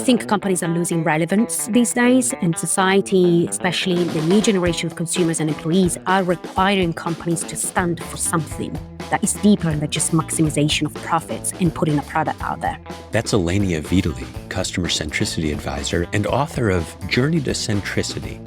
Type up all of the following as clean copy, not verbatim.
I think companies are losing relevance these days, and society, especially the new generation of consumers and employees, are requiring companies to stand for something that is deeper than just maximization of profits and putting a product out there. That's Ilenia Vidili, Customer-centricity advisor and author of Journey to Centricity.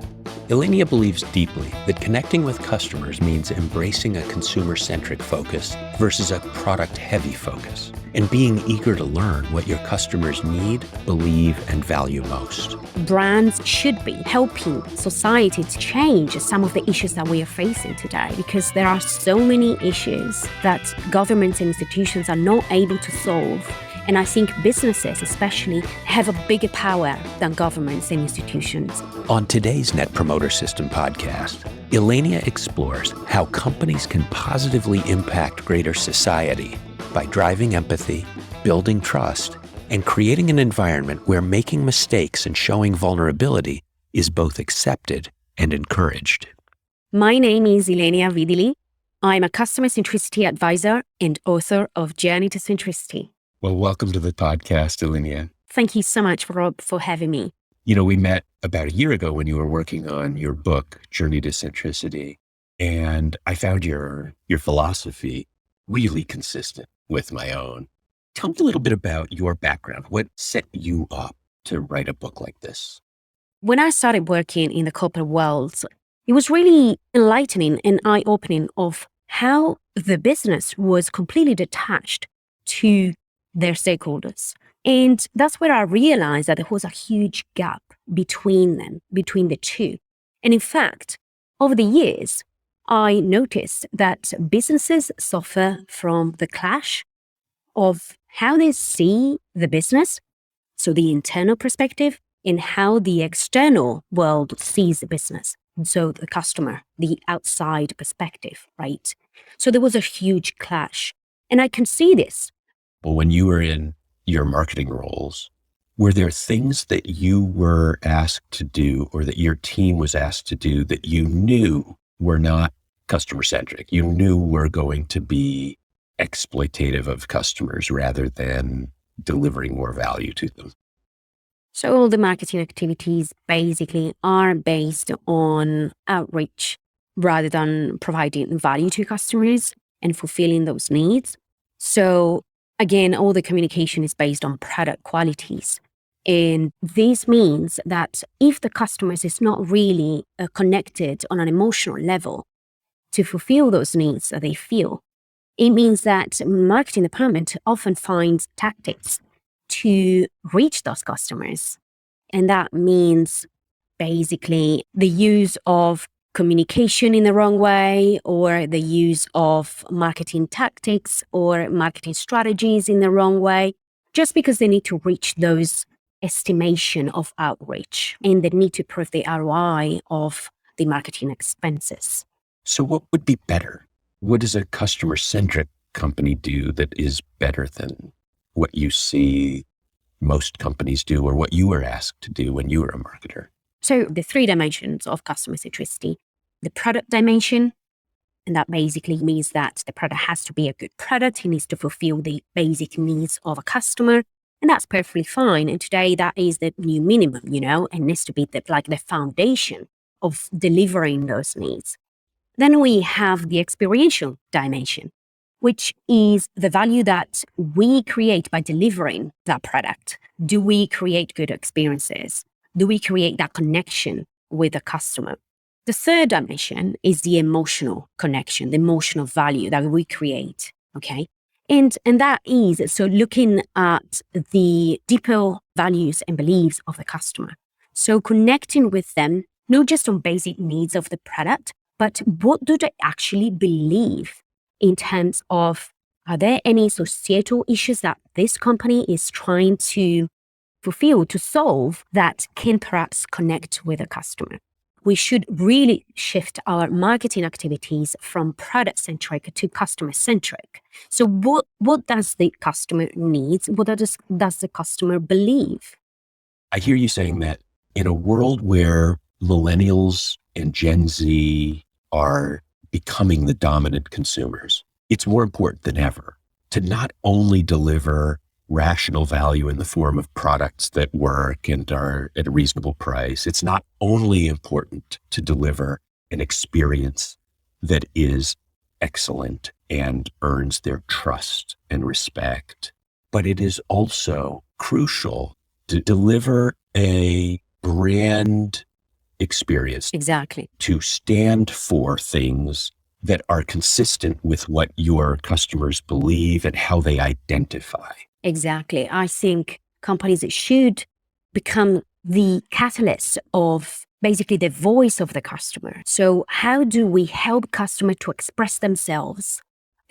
Ilenia believes deeply that connecting with customers means embracing a consumer-centric focus versus a product-heavy focus, and being eager to learn what your customers need, believe, and value most. Brands should be helping society to change some of the issues that we are facing today, because there are so many issues that governments and institutions are not able to solve. And I think businesses especially have a bigger power than governments and institutions. On today's Net Promoter System podcast, Ilenia explores how companies can positively impact greater society by driving empathy, building trust, and creating an environment where making mistakes and showing vulnerability is both accepted and encouraged. My name is Ilenia Vidili. I'm a customer-centricity advisor and author of Journey to Centricity. Well, welcome to the podcast, Ilenia. Thank you so much, Rob, for having me. You know, we met about a year ago when you were working on your book, Journey to Centricity, and I found your philosophy really consistent with my own. Tell me a little bit about your background. What set you up to write a book like this? When I started working in the corporate world, it was really enlightening and eye-opening of how the business was completely detached to their stakeholders. And that's where I realized that there was a huge gap between them, between the two. And in fact, over the years, I noticed that businesses suffer from the clash of how they see the business, so the internal perspective, and how the external world sees the business, so the customer, the outside perspective, right? So there was a huge clash. And I can see this. Well, when you were in your marketing roles, were there things that you were asked to do or that your team was asked to do that you knew were not customer-centric? You knew were going to be exploitative of customers rather than delivering more value to them? So all the marketing activities basically are based on outreach rather than providing value to customers and fulfilling those needs. So again, all the communication is based on product qualities. And this means that if the customers is not really connected on an emotional level to fulfill those needs that they feel, it means that marketing department often finds tactics to reach those customers. And that means basically the use of communication in the wrong way, or the use of marketing tactics or marketing strategies in the wrong way, just because they need to reach those estimation of outreach and they need to prove the ROI of the marketing expenses. So what would be better? What does a customer-centric company do that is better than what you see most companies do or what you were asked to do when you were a marketer? So the three dimensions of customer centricity: the product dimension, and that basically means that the product has to be a good product. It needs to fulfill the basic needs of a customer, and that's perfectly fine. And today that is the new minimum, and needs to be the foundation of delivering those needs. Then we have the experiential dimension, which is the value that we create by delivering that product. Do we create good experiences? Do we create that connection with the customer? The third dimension is the emotional connection, the emotional value that we create, okay? And that is, so looking at the deeper values and beliefs of the customer. So connecting with them, not just on basic needs of the product, but what do they actually believe in terms of, are there any societal issues that this company is trying to fulfill, to solve, that can perhaps connect with a customer? We should really shift our marketing activities from product-centric to customer-centric. So what does the customer need? What does the customer believe? I hear you saying that in a world where millennials and Gen Z are becoming the dominant consumers, it's more important than ever to not only deliver rational value in the form of products that work and are at a reasonable price. It's not only important to deliver an experience that is excellent and earns their trust and respect, but it is also crucial to deliver a brand experience. Exactly. To stand for things that are consistent with what your customers believe and how they identify. Exactly. I think companies should become the catalyst of basically the voice of the customer. So how do we help customer to express themselves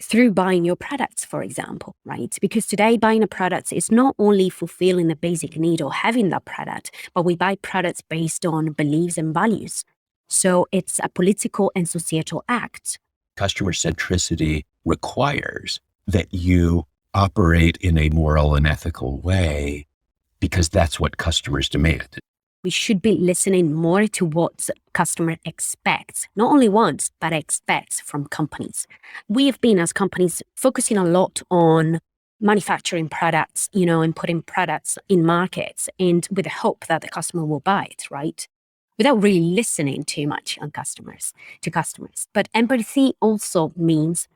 through buying your products, for example, right? Because today buying a product is not only fulfilling a basic need or having that product, but we buy products based on beliefs and values. So it's a political and societal act. Customer centricity requires that you operate in a moral and ethical way because that's what customers demand. We should be listening more to what customer expects, not only wants, but expects from companies. We have been, as companies, focusing a lot on manufacturing products, and putting products in markets and with the hope that the customer will buy it, right? Without really listening too much to customers. But empathy also means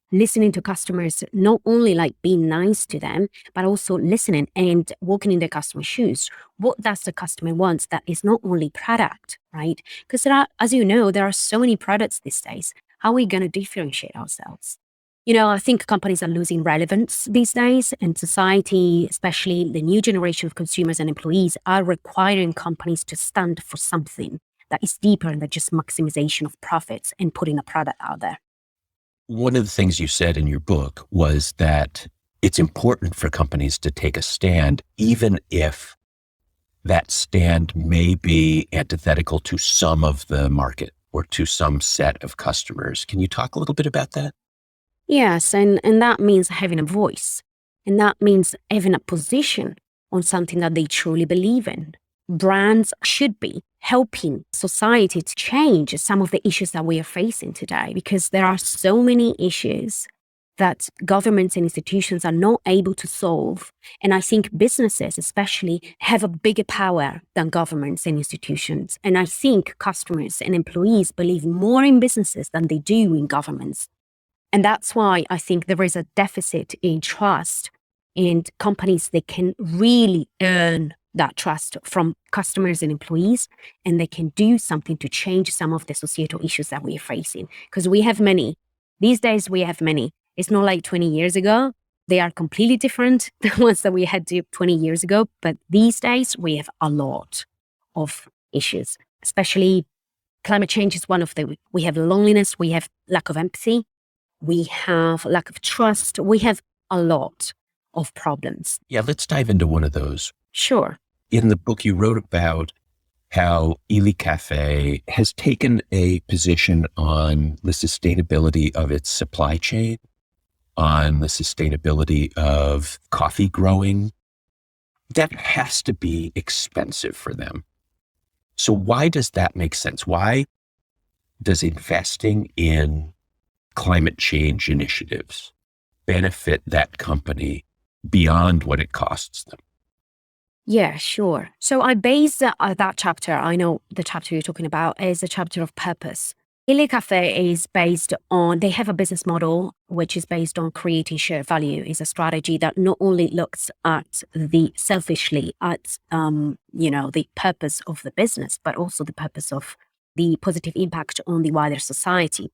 listening to customers, not only like being nice to them, but also listening and walking in the customer's shoes. What does the customer want that is not only product, right? Because as you know, there are so many products these days. How are we going to differentiate ourselves? I think companies are losing relevance these days, and society, especially the new generation of consumers and employees, are requiring companies to stand for something that is deeper than just maximization of profits and putting a product out there. One of the things you said in your book was that it's important for companies to take a stand, even if that stand may be antithetical to some of the market or to some set of customers. Can you talk a little bit about that? Yes, and that means having a voice. And that means having a position on something that they truly believe in. Brands should be helping society to change some of the issues that we are facing today, because there are so many issues that governments and institutions are not able to solve. And I think businesses especially have a bigger power than governments and institutions. And I think customers and employees believe more in businesses than they do in governments. And that's why I think there is a deficit in trust, and companies, they can really earn that trust from customers and employees, and they can do something to change some of the societal issues that we are facing. Because we have many. These days, we have many. It's not like 20 years ago. They are completely different, the ones that we had 20 years ago. But these days, we have a lot of issues, especially climate change is one of the, we have loneliness, we have lack of empathy, we have lack of trust, we have a lot of problems. Yeah, let's dive into one of those. Sure. In the book, you wrote about how Illy Cafe has taken a position on the sustainability of its supply chain, on the sustainability of coffee growing. That has to be expensive for them. So why does that make sense? Why does investing in climate change initiatives benefit that company beyond what it costs them? Yeah, sure. So I based that chapter, I know the chapter you're talking about is a chapter of purpose. Illy Cafe is based on, they have a business model which is based on creating shared value. It's a strategy that not only looks at the selfishly at, the purpose of the business, but also the purpose of the positive impact on the wider society.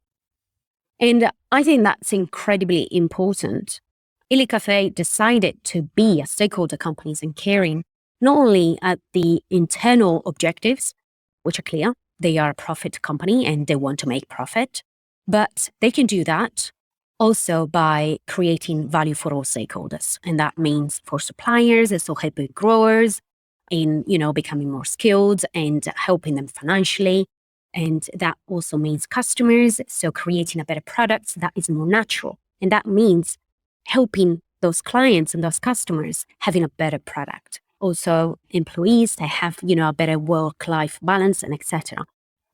And I think that's incredibly important. Illy Cafe decided to be a stakeholder companies and caring not only at the internal objectives, which are clear, they are a profit company and they want to make profit, but they can do that also by creating value for all stakeholders. And that means for suppliers, and so helping growers in, becoming more skilled and helping them financially. And that also means customers, so creating a better product that is more natural. And that means helping those clients and those customers having a better product. Also, employees, they have, a better work-life balance and etc.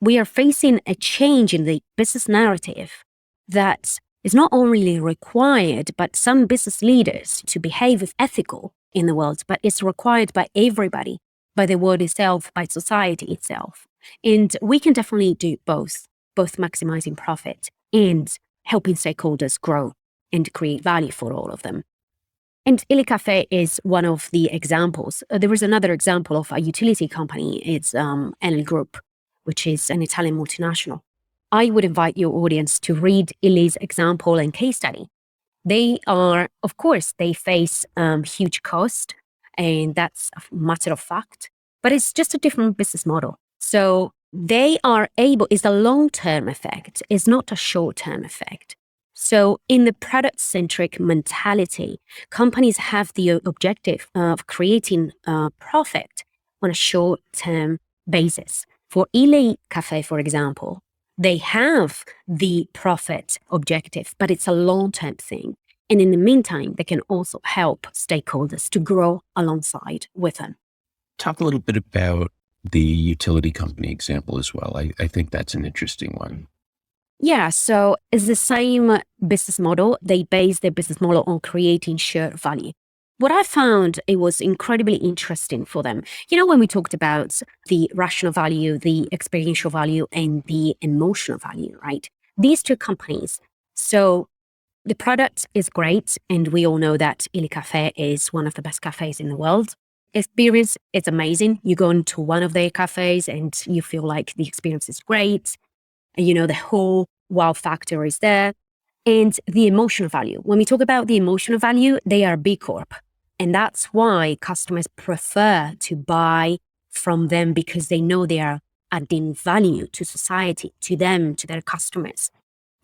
We are facing a change in the business narrative that It's not only required by some business leaders to behave ethical in the world, but it's required by everybody, by the world itself, by society itself. And we can definitely do both maximizing profit and helping stakeholders grow and create value for all of them. And Illy Cafe is one of the examples. There is another example of a utility company. It's Enel Group, which is an Italian multinational. I would invite your audience to read Illy's example and case study. They are, of course, they face huge cost, and that's a matter of fact, but it's just a different business model. So they are able, it's a long-term effect, it's not a short-term effect. So in the product-centric mentality, companies have the objective of creating profit on a short-term basis. For Illy Cafe, for example, they have the profit objective, but it's a long-term thing. And in the meantime, they can also help stakeholders to grow alongside with them. Talk a little bit about the utility company example as well. I think that's an interesting one. Yeah, so it's the same business model. They base their business model on creating shared value. What I found, it was incredibly interesting for them. You know, when we talked about the rational value, the experiential value, and the emotional value, right? These two companies. So the product is great, and we all know that Illy Cafe is one of the best cafes in the world. Experience, it's amazing. You go into one of their cafes and you feel like the experience is great. You know, the whole wow factor is there. And the emotional value. When we talk about the emotional value, they are B Corp. And that's why customers prefer to buy from them, because they know they are adding value to society, to them, to their customers.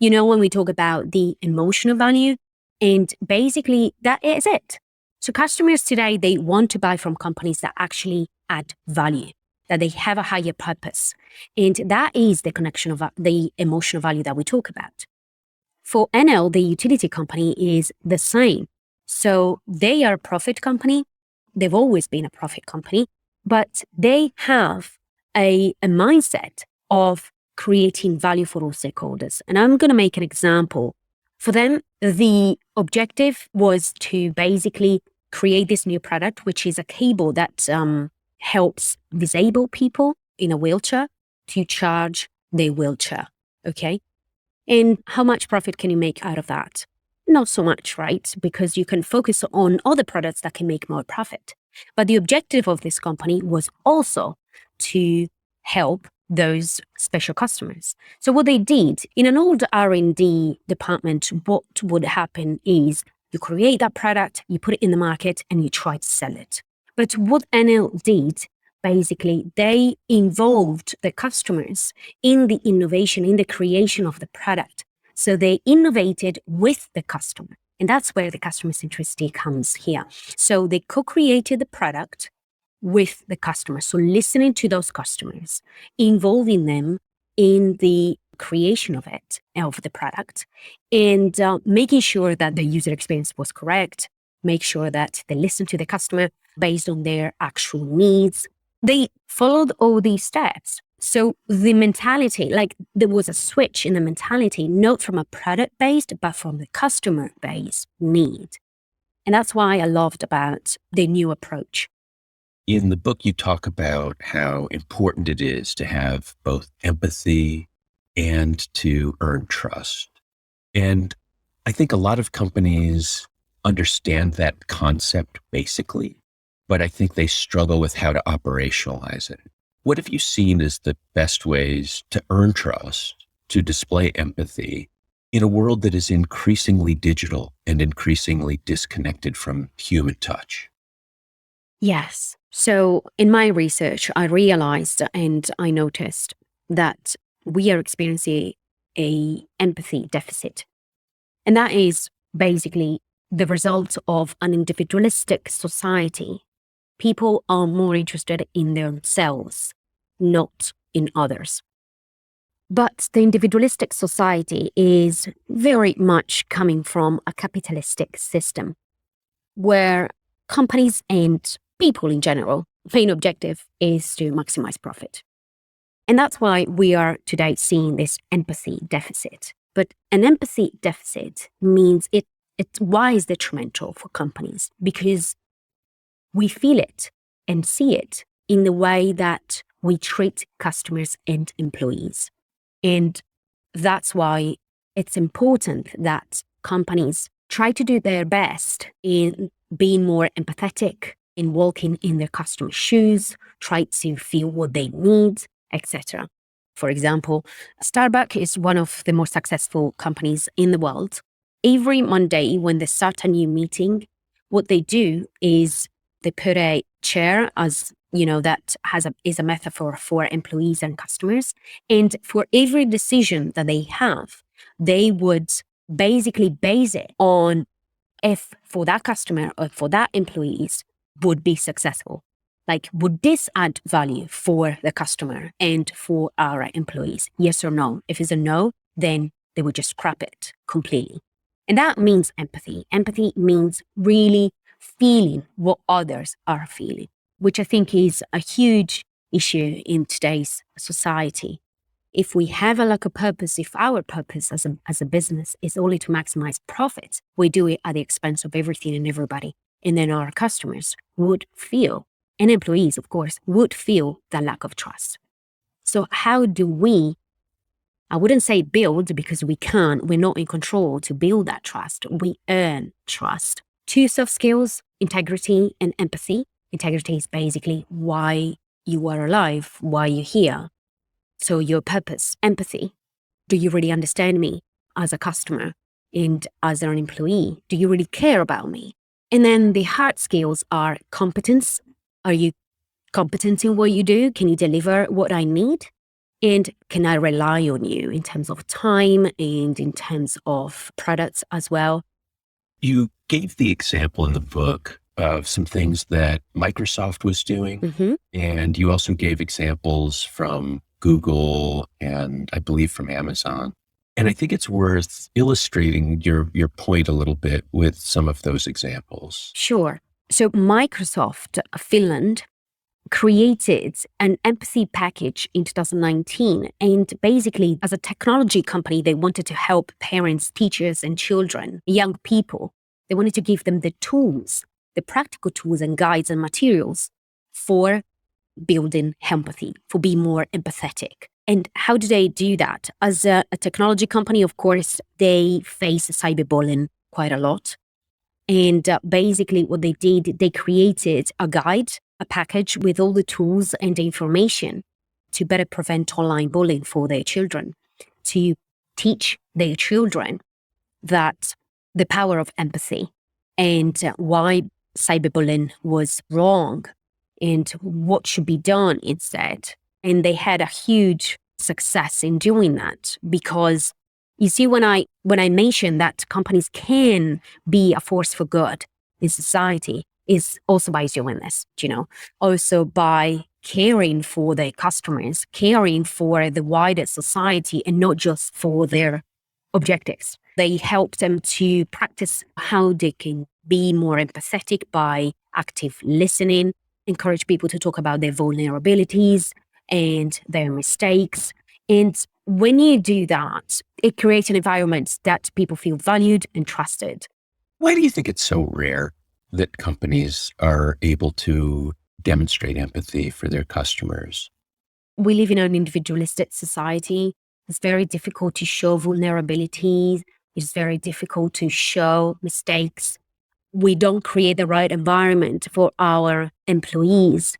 You know, when we talk about the emotional value, and basically that is it. So customers today, they want to buy from companies that actually add value, that they have a higher purpose. And that is the connection of the emotional value that we talk about. For Enel, the utility company, is the same. So they are a profit company. They've always been a profit company, but they have a mindset of creating value for all stakeholders. And I'm going to make an example. For them, the objective was to basically create this new product, which is a cable that helps disabled people in a wheelchair to charge their wheelchair. Okay. And how much profit can you make out of that? Not so much, right? Because you can focus on other products that can make more profit. But the objective of this company was also to help those special customers. So what they did, in an old R&D department, what would happen is you create that product, you put it in the market, and you try to sell it. But what Enel did, basically, they involved the customers in the innovation, in the creation of the product. So they innovated with the customer. And that's where the customer centricity comes here. So they co-created the product with the customer. So listening to those customers, involving them in the creation of it, of the product, and making sure that the user experience was correct, make sure that they listen to the customer based on their actual needs. They followed all these steps. So the mentality, like there was a switch in the mentality, not from a product-based, but from the customer-based need. And that's why I loved about the new approach. In the book, you talk about how important it is to have both empathy and to earn trust. And I think a lot of companies understand that concept basically, but I think they struggle with how to operationalize it. What have you seen as the best ways to earn trust, to display empathy in a world that is increasingly digital and increasingly disconnected from human touch? Yes. So in my research, I realized and I noticed that we are experiencing an empathy deficit. And that is basically the result of an individualistic society. People are more interested in themselves, not in others. But the individualistic society is very much coming from a capitalistic system where companies and people in general, main objective is to maximize profit. And that's why we are today seeing this empathy deficit. But an empathy deficit means why is detrimental for companies? Because we feel it and see it in the way that we treat customers and employees. And that's why it's important that companies try to do their best in being more empathetic, in walking in their customers' shoes, try to feel what they need, etc. For example, Starbucks is one of the most successful companies in the world. Every Monday when they start a new meeting, what they do is they put a chair as, that is a metaphor for employees and customers. And for every decision that they have, they would basically base it on if for that customer or for that employees would be successful. Like, would this add value for the customer and for our employees? Yes or no? If it's a no, then they would just scrap it completely. And that means empathy. Empathy means really feeling what others are feeling, which I think is a huge issue in today's society. If we have a purpose, if our purpose as a business is only to maximize profits, we do it at the expense of everything and everybody. And then our customers would feel, and employees, of course, would feel that lack of trust. So how do we, I wouldn't say build because we can't, we're not in control to build that trust. We earn trust. 2 soft skills, integrity and empathy. Integrity is basically why you are alive, why you're here. So your purpose, empathy. Do you really understand me as a customer and as an employee? Do you really care about me? And then the hard skills are competence. Are you competent in what you do? Can you deliver what I need? And can I rely on you in terms of time and in terms of products as well? You gave the example in the book of some things that Microsoft was doing. And you also gave examples from Google and I believe from Amazon. And I think it's worth illustrating your point a little bit with some of those examples. Sure. So Microsoft Finland created an empathy package in 2019. And basically, as a technology company, they wanted to help parents, teachers, and children, young people. They wanted to give them the tools, the practical tools and guides and materials for building empathy, for being more empathetic. And how do they do that? As a technology company, of course, they face cyberbullying quite a lot. And basically what they did, they created a guide, a package with all the tools and the information to better prevent online bullying for their children, to teach their children that the power of empathy and why cyberbullying was wrong and what should be done instead. And they had a huge success in doing that because you see, when I mention that companies can be a force for good in society, is also by doing this, also by caring for their customers, caring for the wider society and not just for their objectives. They help them to practice how they can be more empathetic by active listening, encourage people to talk about their vulnerabilities and their mistakes. And when you do that, it creates an environment that people feel valued and trusted. Why do you think it's so rare that companies are able to demonstrate empathy for their customers? We live in an individualistic society. It's very difficult to show vulnerabilities. It's very difficult to show mistakes. We don't create the right environment for our employees.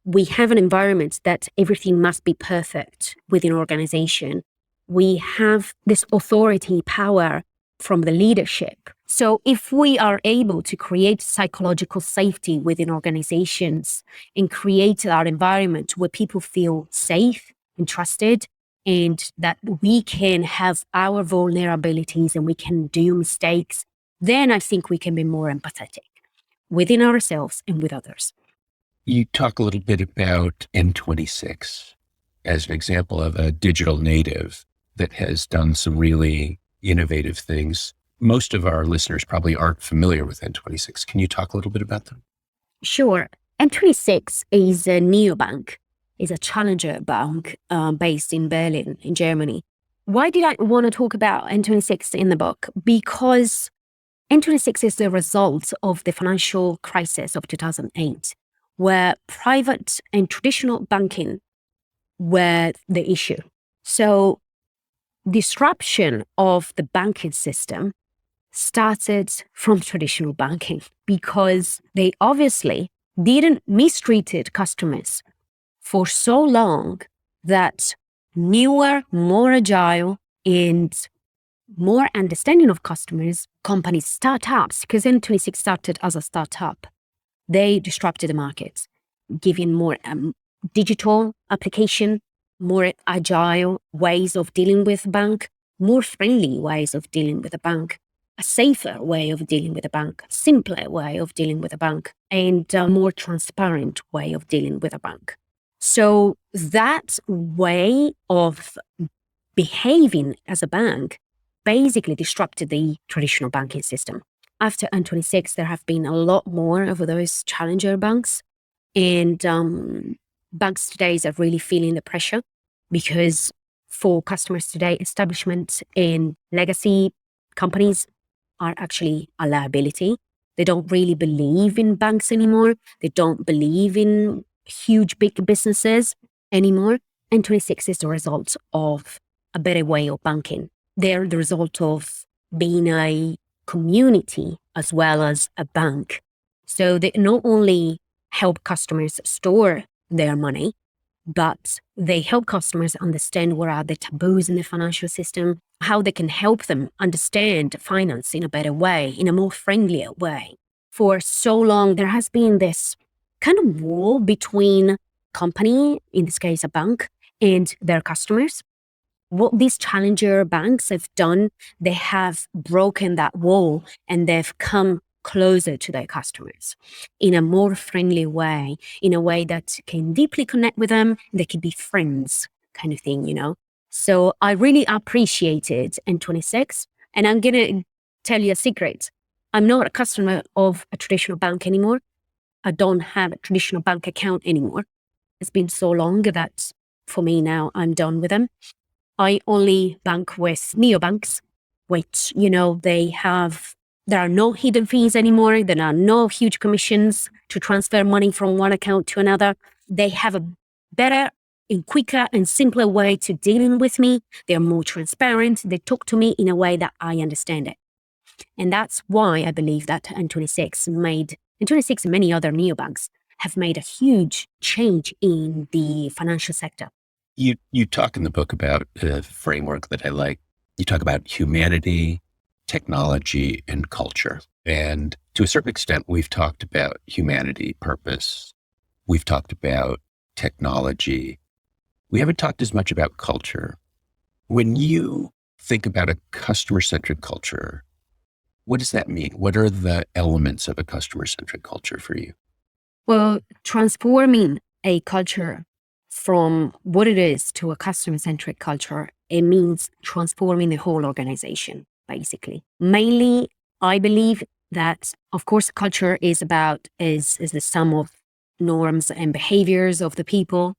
We have an environment that everything must be perfect within an organization. We have this authority power from the leadership. So if we are able to create psychological safety within organizations and create our environment where people feel safe and trusted and that we can have our vulnerabilities and we can do mistakes, then I think we can be more empathetic within ourselves and with others. You talk a little bit about N26 as an example of a digital native that has done some really innovative things. Most of our listeners probably aren't familiar with N26. Can you talk a little bit about them? Sure. N26 is a neobank, is a challenger bank based in Berlin, in Germany. Why did I want to talk about N26 in the book? Because N26 is the result of the financial crisis of 2008, where private and traditional banking were the issue. So disruption of the banking system started from traditional banking because they obviously didn't mistreated customers for so long that newer, more agile, and more understanding of customers, companies, startups, because N26 started as a startup, they disrupted the market, giving more digital application, more agile ways of dealing with bank, more friendly ways of dealing with a bank, a safer way of dealing with a bank, a simpler way of dealing with a bank, and a more transparent way of dealing with a bank. So that way of behaving as a bank basically disrupted the traditional banking system. After N26, there have been a lot more of those challenger banks, and banks today are really feeling the pressure because for customers today, establishment and legacy companies are actually a liability. They don't really believe in banks anymore. They don't believe in huge, big businesses anymore. N26 is the result of a better way of banking. They're the result of being a community as well as a bank. So they not only help customers store their money, but they help customers understand what are the taboos in the financial system, how they can help them understand finance in a better way, in a more friendlier way. For so long, there has been this kind of wall between company, in this case a bank, and their customers. What these challenger banks have done, they have broken that wall and they've come closer to their customers in a more friendly way, in a way that can deeply connect with them. They can be friends kind of thing, you know? So I really appreciated N26. And I'm going to tell you a secret. I'm not a customer of a traditional bank anymore. I don't have a traditional bank account anymore. It's been so long that for me now, I'm done with them. I only bank with neobanks, which, you know, there are no hidden fees anymore. There are no huge commissions to transfer money from one account to another. They have a better and quicker and simpler way to dealing with me. They're more transparent. They talk to me in a way that I understand it. And that's why I believe that N26 and many other neobanks have made a huge change in the financial sector. You talk in the book about a framework that I like. You talk about humanity, technology, and culture. And to a certain extent, we've talked about humanity, purpose. We've talked about technology. We haven't talked as much about culture. When you think about a customer-centric culture, what does that mean? What are the elements of a customer-centric culture for you? Well, transforming a culture from what it is to a customer-centric culture, it means transforming the whole organization, basically. Mainly, I believe that, of course, culture is the sum of norms and behaviors of the people.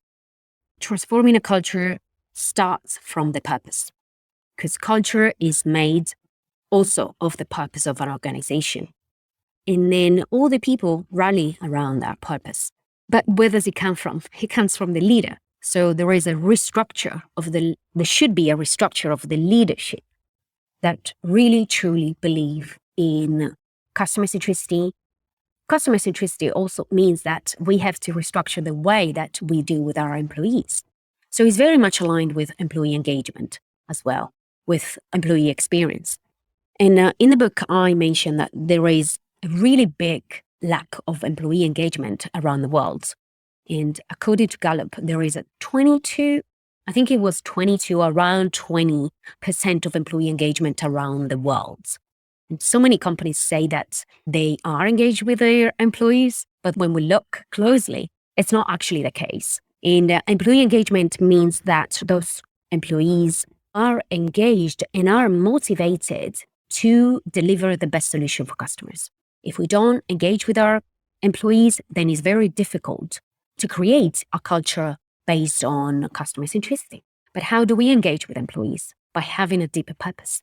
Transforming a culture starts from the purpose, because culture is made also of the purpose of an organization. And then all the people rally around that purpose. But where does it come from? It comes from the leader. So there is a restructure there should be a restructure of the leadership that really truly believe in customer centricity. Customer centricity also means that we have to restructure the way that we do with our employees. So it's very much aligned with employee engagement as well, with employee experience. And in the book, I mentioned that there is a really big lack of employee engagement around the world. And according to Gallup, there is around 22% of employee engagement around the world. And so many companies say that they are engaged with their employees, but when we look closely, it's not actually the case. And employee engagement means that those employees are engaged and are motivated to deliver the best solution for customers. If we don't engage with our employees, then it's very difficult to create a culture based on customer centricity. But how do we engage with employees? by having a deeper purpose.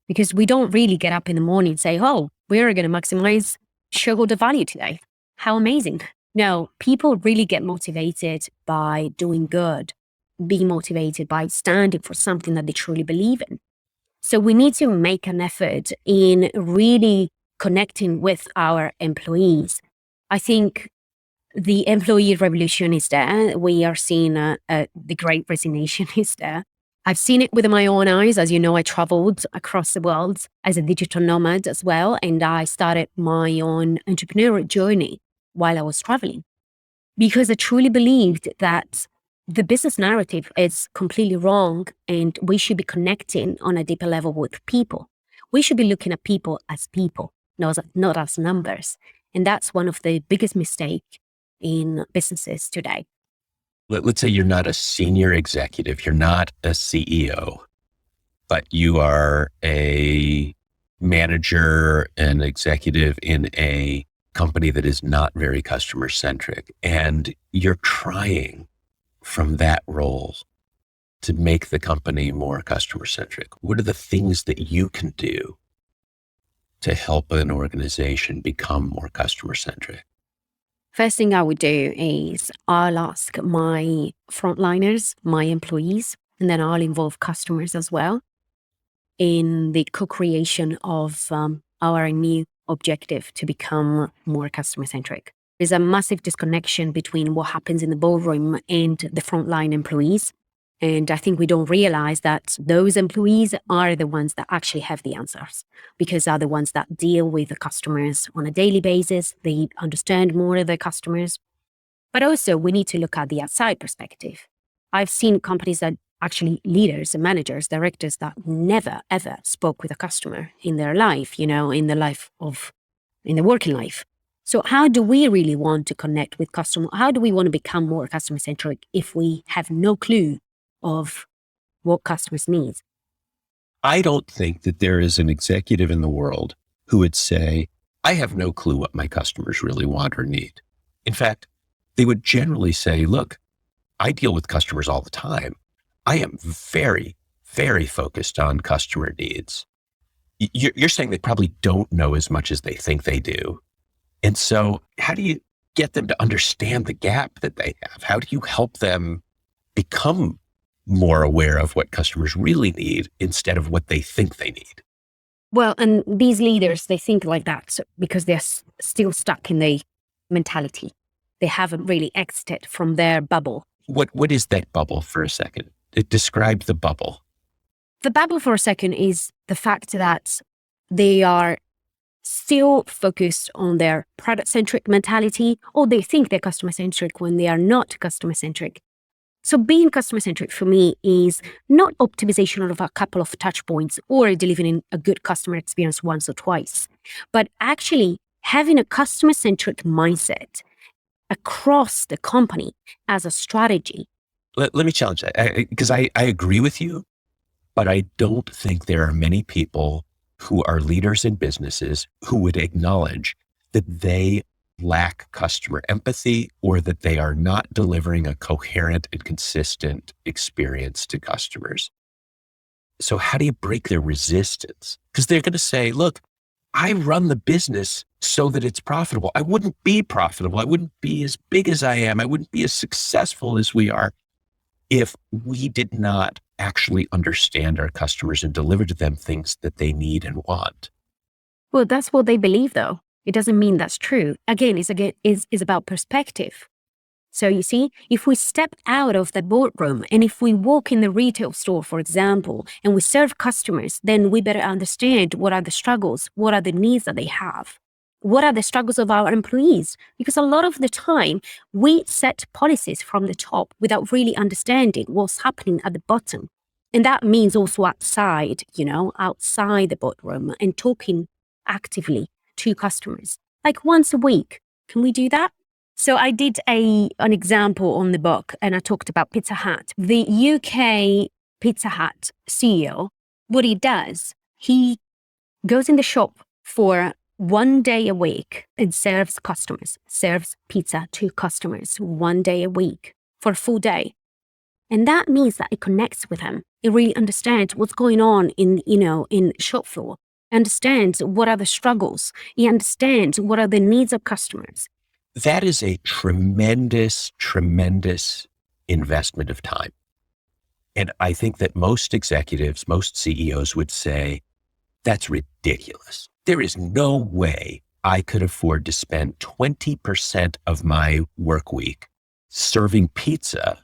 Because we don't really get up in the morning and say, oh, we're going to maximize shareholder value today. How amazing. No, people really get motivated by doing good, being motivated by standing for something that they truly believe in. So we need to make an effort in really connecting with our employees. I think the employee revolution is there. We are seeing the great resignation is there. I've seen it with my own eyes. As you know, I traveled across the world as a digital nomad as well. And I started my own entrepreneurial journey while I was traveling because I truly believed that the business narrative is completely wrong and we should be connecting on a deeper level with people. We should be looking at people, not as numbers. And that's one of the biggest mistakes in businesses today. Let's say you're not a senior executive, you're not a CEO, but you are a manager and executive in a company that is not very customer centric, and you're trying from that role to make the company more customer centric. What are the things that you can do to help an organization become more customer centric? First thing I would do is I'll ask my frontliners, my employees, and then I'll involve customers as well in the co-creation of our new objective to become more customer-centric. There's a massive disconnection between what happens in the boardroom and the frontline employees. And I think we don't realize that those employees are the ones that actually have the answers because are the ones that deal with the customers on a daily basis. They understand more of their customers. But also we need to look at the outside perspective. I've seen companies that actually leaders and managers, directors that never, ever spoke with a customer in their life, in the working life. So how do we really want to connect with customers? How do we want to become more customer-centric if we have no clue of what customers need? I don't think that there is an executive in the world who would say, I have no clue what my customers really want or need. In fact, they would generally say, look, I deal with customers all the time. I am very, very focused on customer needs. You're saying they probably don't know as much as they think they do. And so how do you get them to understand the gap that they have? How do you help them become more aware of what customers really need instead of what they think they need? Well, and these leaders, they think like that because they're still stuck in the mentality. They haven't really exited from their bubble. What is that bubble for a second? Describe the bubble. The bubble for a second is the fact that they are still focused on their product-centric mentality, or they think they're customer-centric when they are not customer-centric. So being customer-centric for me is not optimization of a couple of touch points or delivering a good customer experience once or twice, but actually having a customer-centric mindset across the company as a strategy. Let me challenge that because I agree with you, but I don't think there are many people who are leaders in businesses who would acknowledge that they lack customer empathy or that they are not delivering a coherent and consistent experience to customers. So how do you break their resistance? Because they're going to say, look, I run the business so that it's profitable. I wouldn't be profitable. I wouldn't be as big as I am. I wouldn't be as successful as we are if we did not actually understand our customers and deliver to them things that they need and want. Well, that's what they believe, though. It doesn't mean that's true. Again, it's about perspective. So you see, if we step out of the boardroom and if we walk in the retail store, for example, and we serve customers, then we better understand what are the struggles, what are the needs that they have, what are the struggles of our employees. Because a lot of the time, we set policies from the top without really understanding what's happening at the bottom. And that means also outside the boardroom and talking actively to customers, like once a week. Can we do that? So I did an example on the book and I talked about Pizza Hut. The UK Pizza Hut CEO, what he does, he goes in the shop for 1 day a week and serves pizza to customers 1 day a week for a full day. And that means that it connects with them. It really understands what's going on in shop floor, understands what are the struggles. It understands what are the needs of customers. That is a tremendous, tremendous investment of time. And I think that most executives, most CEOs would say, that's ridiculous. There is no way I could afford to spend 20% of my work week serving pizza,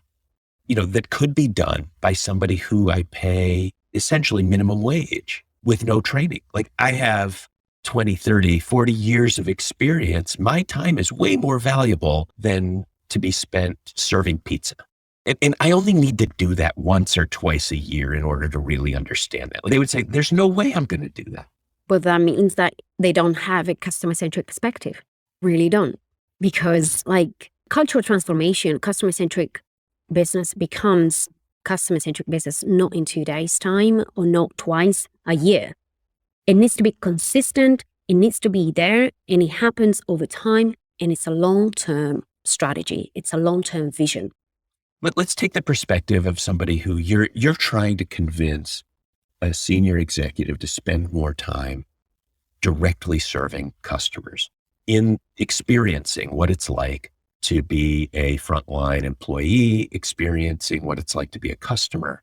that could be done by somebody who I pay essentially minimum wage with no training. Like, I have 20, 30, 40 years of experience. My time is way more valuable than to be spent serving pizza. And I only need to do that once or twice a year in order to really understand that. Like, they would say, there's no way I'm going to do that. But that means that they don't have a customer-centric perspective. Really don't. Because cultural transformation, customer-centric business becomes customer-centric business not in 2 days' time or not twice a year. It needs to be consistent. It needs to be there, and it happens over time. And it's a long-term strategy. It's a long-term vision. But let's take the perspective of somebody who you're trying to convince a senior executive to spend more time directly serving customers, in experiencing what it's like to be a frontline employee, experiencing what it's like to be a customer.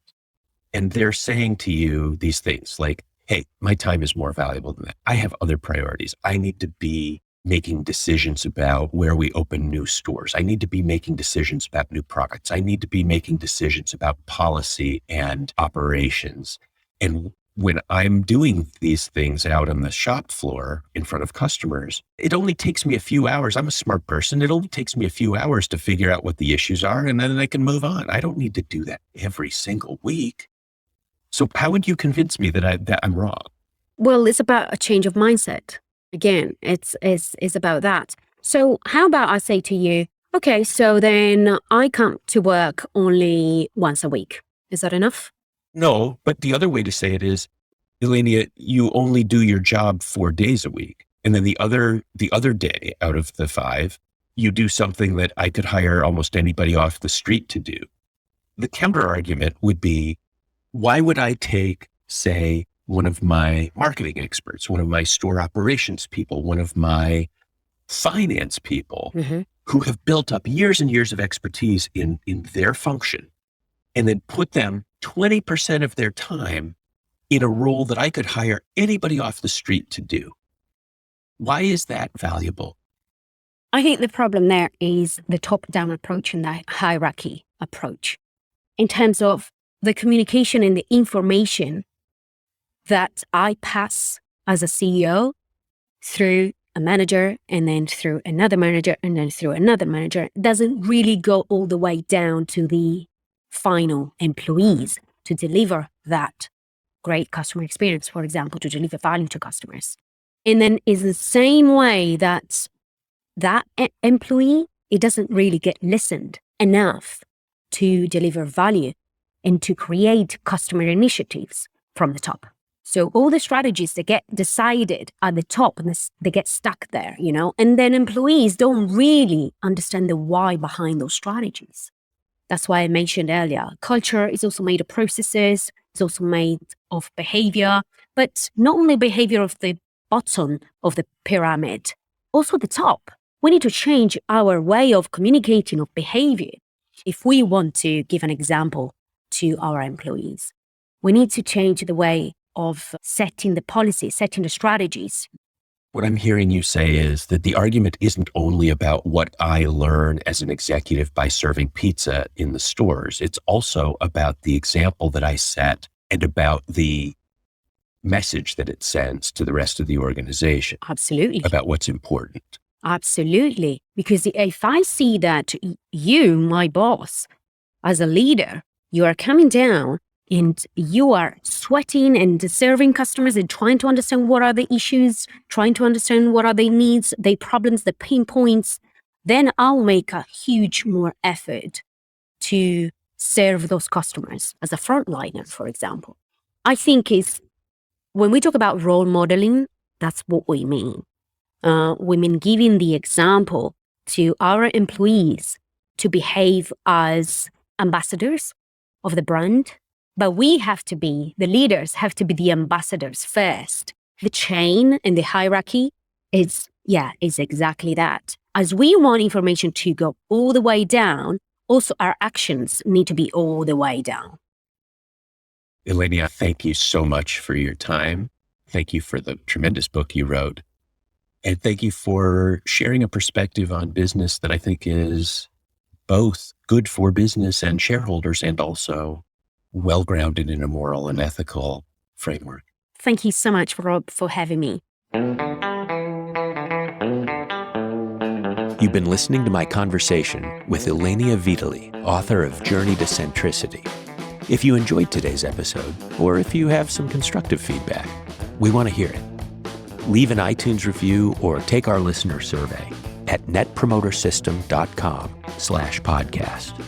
And they're saying to you these things like, hey, my time is more valuable than that. I have other priorities. I need to be making decisions about where we open new stores. I need to be making decisions about new products. I need to be making decisions about policy and operations. And when I'm doing these things out on the shop floor in front of customers, it only takes me a few hours. I'm a smart person. It only takes me a few hours to figure out what the issues are, and then I can move on. I don't need to do that every single week. So how would you convince me that I'm wrong? Well, it's about a change of mindset. Again, it's about that. So how about I say to you, okay, so then I come to work only once a week. Is that enough? No, but the other way to say it is, Ilenia, you only do your job 4 days a week. And then the other day out of the 5, you do something that I could hire almost anybody off the street to do. The counter argument would be, why would I take, say, one of my marketing experts, one of my store operations people, one of my finance people who have built up years and years of expertise in their function, and then put them 20% of their time in a role that I could hire anybody off the street to do? Why is that valuable? I think the problem there is the top-down approach and the hierarchy approach in terms of the communication and the information that I pass as a CEO through a manager and then through another manager and then through another manager doesn't really go all the way down to the final employees to deliver that great customer experience, for example, to deliver value to customers. And then is the same way that employee, it doesn't really get listened enough to deliver value and to create customer initiatives from the top. So all the strategies that get decided at the top and they get stuck there, and then employees don't really understand the why behind those strategies. That's why I mentioned earlier, culture is also made of processes, it's also made of behavior, but not only behavior of the bottom of the pyramid, also the top. We need to change our way of communicating of behavior if we want to give an example to our employees. We need to change the way of setting the policies, setting the strategies. What I'm hearing you say is that the argument isn't only about what I learn as an executive by serving pizza in the stores. It's also about the example that I set and about the message that it sends to the rest of the organization. Absolutely. About what's important. Absolutely. Because if I see that you, my boss, as a leader, you are coming down and you are sweating and serving customers and trying to understand what are the issues, trying to understand what are their needs, their problems, the pain points, then I'll make a huge more effort to serve those customers as a frontliner, for example. I think when we talk about role modeling, that's what we mean. We mean giving the example to our employees to behave as ambassadors of the brand, But we have to be, the leaders have to be the ambassadors first. The chain and the hierarchy is exactly that. As we want information to go all the way down, also our actions need to be all the way down. Ilenia, thank you so much for your time. Thank you for the tremendous book you wrote. And thank you for sharing a perspective on business that I think is both good for business and shareholders and also well-grounded in a moral and ethical framework. Thank you so much, Rob, for having me. You've been listening to my conversation with Ilenia Vidili, author of Journey to Centricity. If you enjoyed today's episode, or if you have some constructive feedback, we want to hear it. Leave an iTunes review or take our listener survey at netpromotersystem.com/podcast.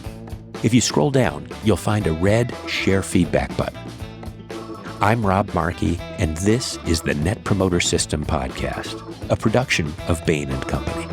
If you scroll down, you'll find a red Share Feedback button. I'm Rob Markey, and this is the Net Promoter System Podcast, a production of Bain & Company.